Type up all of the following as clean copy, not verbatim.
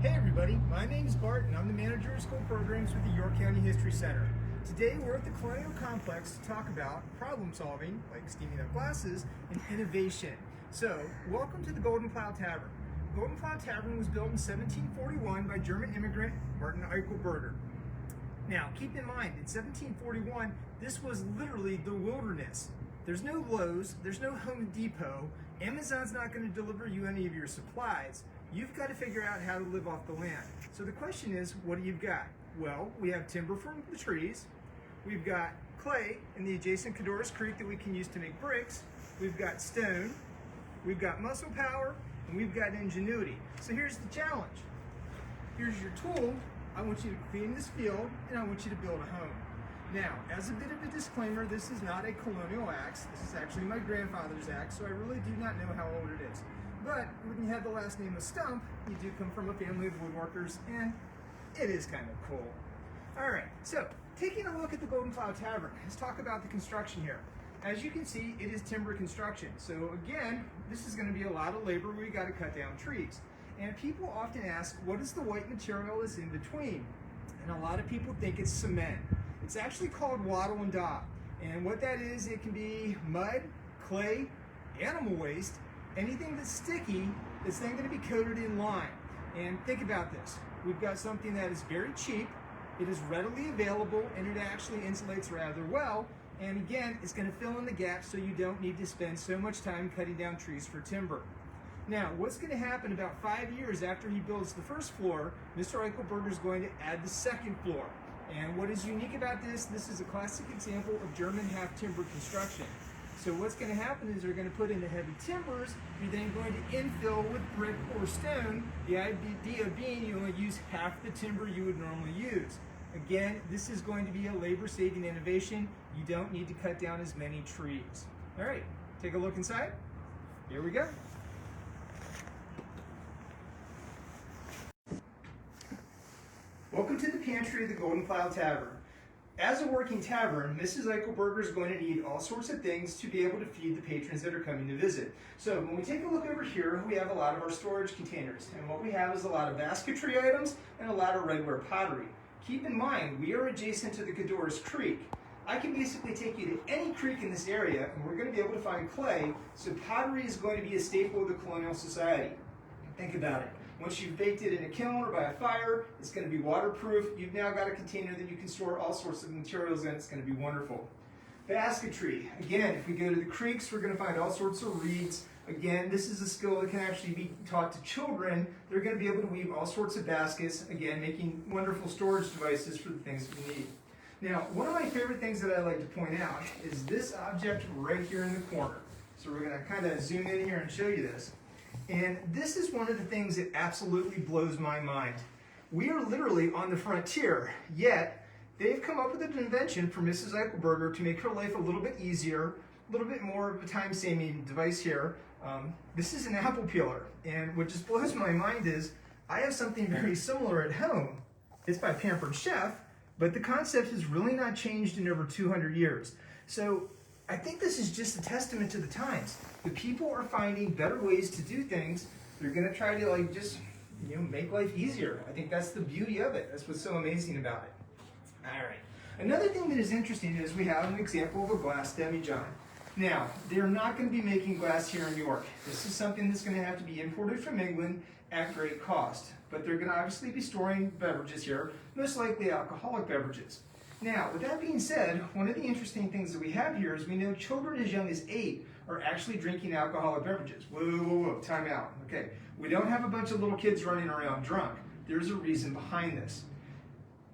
Hey everybody, my name is Bart and I'm the manager of school programs with the York County History Center. Today we're at the Colonial Complex to talk about problem solving, like steaming up glasses, and innovation. So, welcome to the Plough Tavern. Plough Tavern was built in 1741 by German immigrant Martin Eichelberger. Now, keep in mind, in 1741, this was literally the wilderness. There's no Lowe's, there's no Home Depot, Amazon's not going to deliver you any of your supplies. You've got to figure out how to live off the land. So the question is, what do you got? Well, we have timber from the trees, we've got clay in the adjacent Cadorus Creek that we can use to make bricks, we've got stone, we've got muscle power, and we've got ingenuity. So here's the challenge. Here's your tool. I want you to clean this field, and I want you to build a home. Now, as a bit of a disclaimer, this is not a colonial axe. This is actually my grandfather's axe, so I really do not know how old it is. But when you have the last name of Stump, you do come from a family of woodworkers, and it is kind of cool. All right, so taking a look at the Plough Tavern, let's talk about the construction here. As you can see, it is timber construction. So again, this is going to be a lot of labor where you got to cut down trees. And people often ask, what is the white material that's in between? And a lot of people think it's cement. It's actually called wattle and daub. And what that is, it can be mud, clay, animal waste, anything that's sticky that's then going to be coated in lime. And think about this. We've got something that is very cheap, it is readily available, and it actually insulates rather well. And again, it's going to fill in the gaps so you don't need to spend so much time cutting down trees for timber. Now, what's going to happen about 5 years after he builds the first floor, Mr. Eichelberger is going to add the second floor. And what is unique about this is a classic example of German half-timber construction. So what's going to happen is they're going to put in the heavy timbers, you're then going to infill with brick or stone, the idea being you only use half the timber you would normally use. Again, this is going to be a labor-saving innovation. You don't need to cut down as many trees. All right, take a look inside. Here we go. Welcome to the pantry of the Plough Tavern. As a working tavern, Mrs. Eichelberger is going to need all sorts of things to be able to feed the patrons that are coming to visit. So when we take a look over here, we have a lot of our storage containers. And what we have is a lot of basketry items and a lot of redware pottery. Keep in mind, we are adjacent to the Cadorus Creek. I can basically take you to any creek in this area and we're going to be able to find clay, so pottery is going to be a staple of the colonial society. Think about it. Once you've baked it in a kiln or by a fire, it's going to be waterproof. You've now got a container that you can store all sorts of materials in. It's going to be wonderful. Basketry. Again, if we go to the creeks, we're going to find all sorts of reeds. Again, this is a skill that can actually be taught to children. They're going to be able to weave all sorts of baskets, again, making wonderful storage devices for the things that we need. Now, one of my favorite things that I like to point out is this object right here in the corner. So we're going to kind of zoom in here and show you this. And this is one of the things that absolutely blows my mind. We are literally on the frontier, yet they've come up with an invention for Mrs. Eichelberger to make her life a little bit easier, a little bit more of a time-saving device here. This is an apple peeler, and what just blows my mind is I have something very similar at home. It's by Pampered Chef, but the concept has really not changed in over 200 years. So I think this is just a testament to the times. The people are finding better ways to do things. They're going to try to make life easier. I think that's the beauty of it. That's what's so amazing about it. All right. Another thing that is interesting is we have an example of a glass demijohn. Now, they're not going to be making glass here in New York. This is something that's going to have to be imported from England at great cost. But they're going to obviously be storing beverages here, most likely alcoholic beverages. Now, with that being said, one of the interesting things that we have here is we know children as young as 8 are actually drinking alcoholic beverages. Whoa, time out. Okay, we don't have a bunch of little kids running around drunk. There's a reason behind this.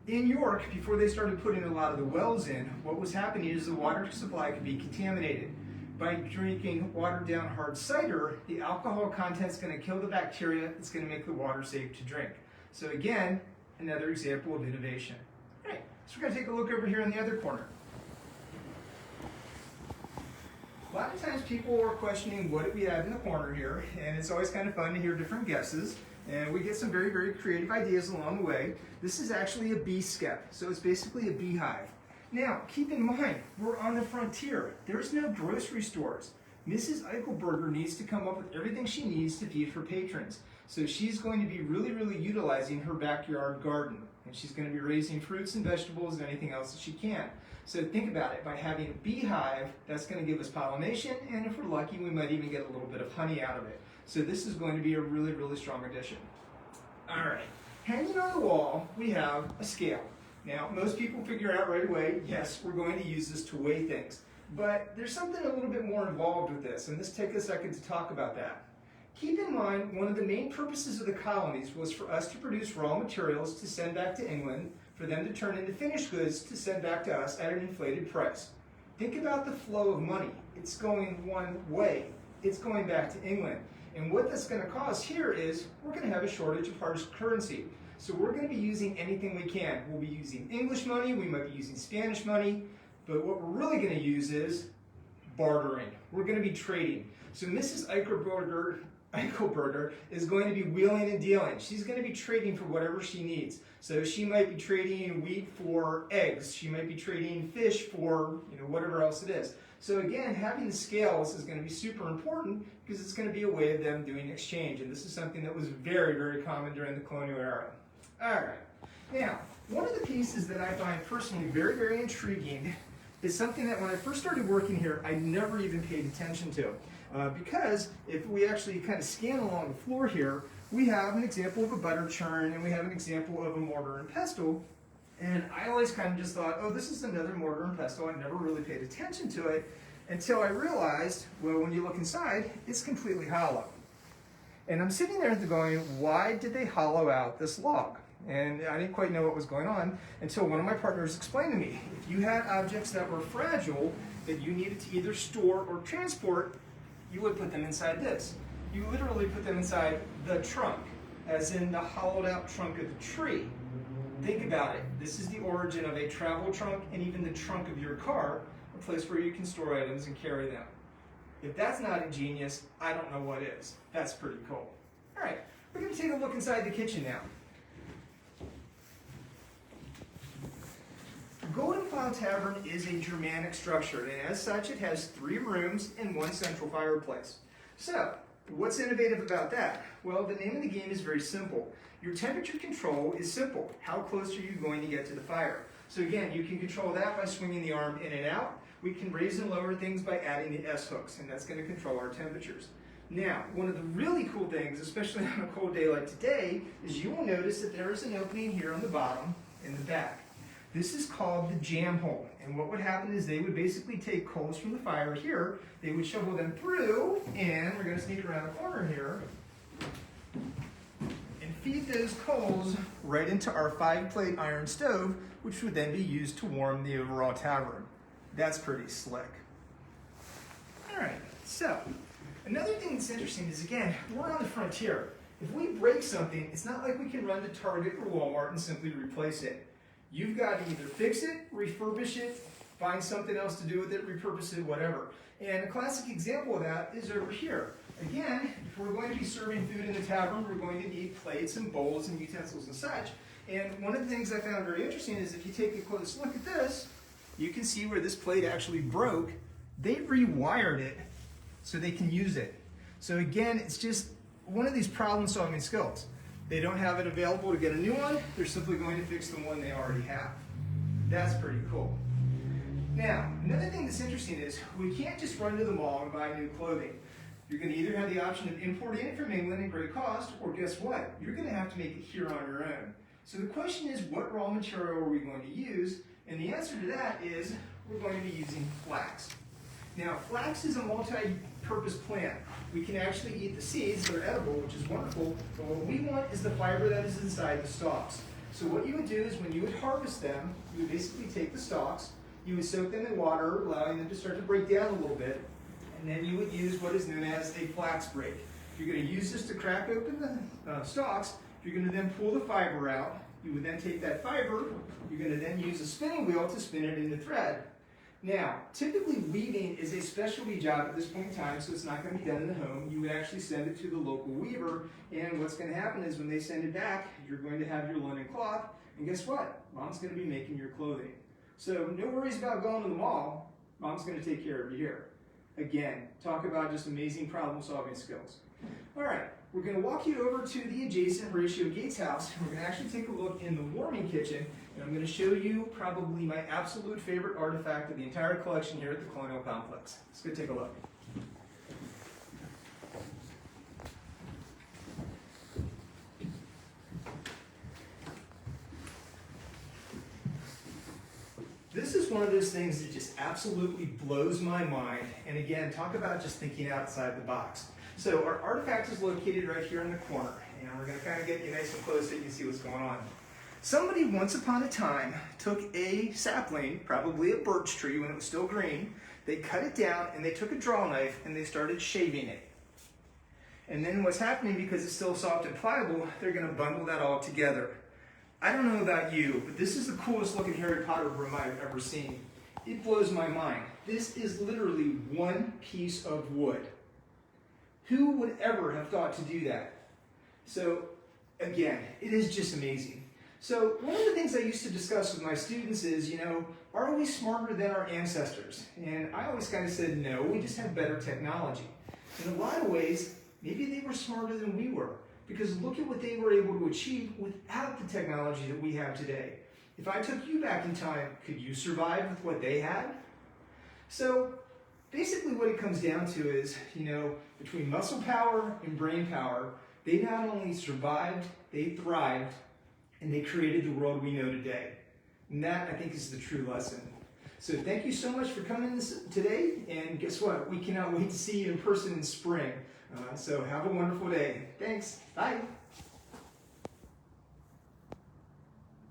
In York, before they started putting a lot of the wells in, what was happening is the water supply could be contaminated. By drinking watered down hard cider, the alcohol content's going to kill the bacteria. It's going to make the water safe to drink. So again, another example of innovation. All right, so we're going to take a look over here in the other corner. A lot of times people are questioning what do we have in the corner here, and it's always kind of fun to hear different guesses. And we get some very, very creative ideas along the way. This is actually a bee skep, so it's basically a beehive. Now, keep in mind, we're on the frontier. There's no grocery stores. Mrs. Eichelberger needs to come up with everything she needs to feed her patrons. So she's going to be really utilizing her backyard garden, and she's going to be raising fruits and vegetables and anything else that she can. So think about it, by having a beehive, that's going to give us pollination, and if we're lucky, we might even get a little bit of honey out of it. So this is going to be a really strong addition. All right, hanging on the wall, we have a scale. Now, most people figure out right away, yes, we're going to use this to weigh things. But there's something a little bit more involved with this, and let's take a second to talk about that. Keep in mind, one of the main purposes of the colonies was for us to produce raw materials to send back to England, for them to turn into finished goods to send back to us at an inflated price. Think about the flow of money. It's going one way. It's going back to England. And what that's going to cause here is we're going to have a shortage of hard currency. So we're going to be using anything we can. We'll be using English money, we might be using Spanish money, but what we're really going to use is bartering. We're going to be trading. So Mrs. Eichelberger is going to be wheeling and dealing. She's going to be trading for whatever she needs. So she might be trading wheat for eggs. She might be trading fish for whatever else it is. So again, having the scales is going to be super important because it's going to be a way of them doing exchange. And this is something that was very common during the colonial era. All right. Now, one of the pieces that I find personally very intriguing is something that when I first started working here, I never even paid attention to. Because if we actually kind of scan along the floor here, we have an example of a butter churn and we have an example of a mortar and pestle. And I always kind of just thought, oh, this is another mortar and pestle. I never really paid attention to it until I realized, well, when you look inside, it's completely hollow. And I'm sitting there going, why did they hollow out this log? And I didn't quite know what was going on until one of my partners explained to me, if you had objects that were fragile that you needed to either store or transport, you would put them inside this. You literally put them inside the trunk, as in the hollowed out trunk of the tree. Think about it. This is the origin of a travel trunk and even the trunk of your car, a place where you can store items and carry them. If that's not ingenious, I don't know what is. That's pretty cool. All right, we're going to take a look inside the kitchen now. Golden Plough Tavern is a Germanic structure, and as such, it has 3 rooms and 1 central fireplace. So, what's innovative about that? Well, the name of the game is very simple. Your temperature control is simple. How close are you going to get to the fire? So again, you can control that by swinging the arm in and out. We can raise and lower things by adding the S-hooks, and that's going to control our temperatures. Now, one of the really cool things, especially on a cold day like today, is you will notice that there is an opening here on the bottom in the back. This is called the jam hole, and what would happen is they would basically take coals from the fire here, they would shovel them through, and we're going to sneak around the corner here, and feed those coals right into our 5-plate iron stove, which would then be used to warm the overall tavern. That's pretty slick. All right, so another thing that's interesting is, again, we're on the frontier. If we break something, it's not like we can run to Target or Walmart and simply replace it. You've got to either fix it, refurbish it, find something else to do with it, repurpose it, whatever. And a classic example of that is over here. Again, if we're going to be serving food in the tavern, we're going to need plates and bowls and utensils and such. And one of the things I found very interesting is if you take a close look at this, you can see where this plate actually broke. They rewired it so they can use it. So again, it's just one of these problem-solving skills. They don't have it available to get a new one. They're simply going to fix the one they already have. That's pretty cool. Now, another thing that's interesting is we can't just run to the mall and buy new clothing. You're going to either have the option of importing it from England at great cost, or guess what? You're going to have to make it here on your own. So the question is, what raw material are we going to use? And the answer to that is we're going to be using flax. Now, flax is a multi-purpose plant. We can actually eat the seeds, they're edible, which is wonderful, but what we want is the fiber that is inside the stalks. So what you would do is when you would harvest them, you would basically take the stalks, you would soak them in water, allowing them to start to break down a little bit, and then you would use what is known as a flax break. You're going to use this to crack open the stalks. You're going to then pull the fiber out. You would then take that fiber, you're going to then use a spinning wheel to spin it into thread. Now, typically weaving is a specialty job at this point in time, so it's not going to be done in the home. You would actually send it to the local weaver, and what's going to happen is when they send it back, you're going to have your linen cloth, and guess what? Mom's going to be making your clothing. So no worries about going to the mall. Mom's going to take care of you here. Again, talk about just amazing problem-solving skills. All right, we're going to walk you over to the adjacent Horatio Gates house, and we're going to actually take a look in the warming kitchen, and I'm going to show you probably my absolute favorite artifact of the entire collection here at the Colonial Complex. Let's go take a look. This is one of those things that just absolutely blows my mind. And again, talk about just thinking outside the box. So our artifact is located right here in the corner. And we're going to kind of get you nice and close so you can see what's going on. Somebody once upon a time took a sapling, probably a birch tree when it was still green. They cut it down and they took a draw knife and they started shaving it. And then what's happening, because it's still soft and pliable, they're going to bundle that all together. I don't know about you, but this is the coolest looking Harry Potter room I've ever seen. It blows my mind. This is literally one piece of wood. Who would ever have thought to do that? So again, it is just amazing. So one of the things I used to discuss with my students is, are we smarter than our ancestors? And I always kind of said, no, we just have better technology. In a lot of ways, maybe they were smarter than we were. Because look at what they were able to achieve without the technology that we have today. If I took you back in time, could you survive with what they had? So basically what it comes down to is, between muscle power and brain power, they not only survived, they thrived, and they created the world we know today. And that, I think, is the true lesson. So thank you so much for coming today, and guess what? We cannot wait to see you in person in spring. So have a wonderful day. Thanks. Bye.